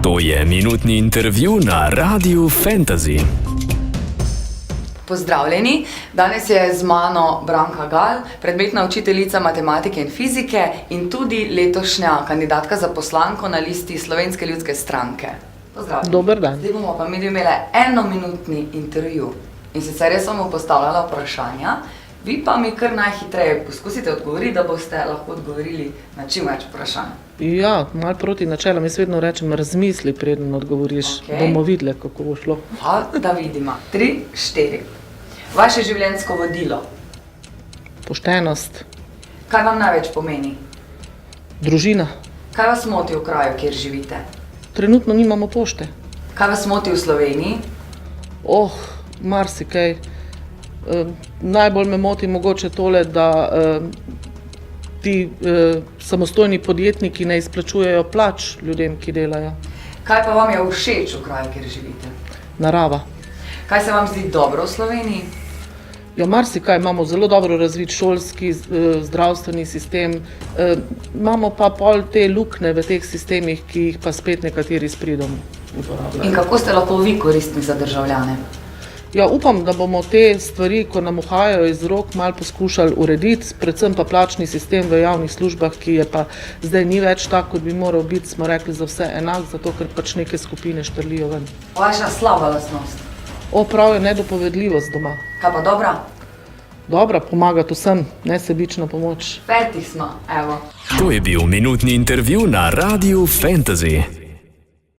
To je minutni intervju na Radiu Fantasy. Pozdravljeni, danes je z mano Branka Gal, predmetna učiteljica matematike in fizike in tudi letošnja kandidatka za poslanko na listi Slovenske ljudske stranke. Pozdravljeni. Dober dan. Zdaj bomo pa mi imeli enominutni intervju in sicer jaz sem vam postavljala vprašanja, vi pa mi kar najhitreje poskusite odgovoriti, da boste lahko odgovorili na čim več vprašanj. Ja, malo proti načelom, jaz vedno rečem, razmisli, preden odgovoriš. Okej. Bomo videli, kako bo šlo. Da vidimo. 3, 4. Vaše življenjsko vodilo. Poštenost, Kaj vam največ pomeni? družina. Kaj vas moti v kraju, kjer živite? Trenutno nimamo pošte. Kaj vas moti v Sloveniji? Marsikaj. Najbolj me moti mogoče tole, da ti samostojni podjetniki ne izplačujejo plač ljudem, ki delajo. Kaj pa vam je všeč v kraju, kjer živite? Narava. Kaj se vam zdi dobro v Sloveniji? Ja, marsikaj, imamo zelo dobro razvit šolski, zdravstveni sistem, imamo pa pol te luknje v teh sistemih, ki jih pa spet nekateri s pridom uporabljajo. In kako ste lahko vi koristni za državljane? Ja, upam, da bomo te stvari, ko nam uhajajo iz rok, malo poskušali urediti, predvsem pa plačni sistem v javnih službah, ki je pa zdaj ni več tak, kot bi moral biti, smo rekli za vse enak, zato ker pač neke skupine štrlijo ven. Vaša slaba lastnost? Prav je nedopovedljivost doma. Kaj pa dobra? Dobra, pomagati vsem, nesebična pomoč. Petih smo, evo. To je bil minutni intervju na Radiu Fantasy.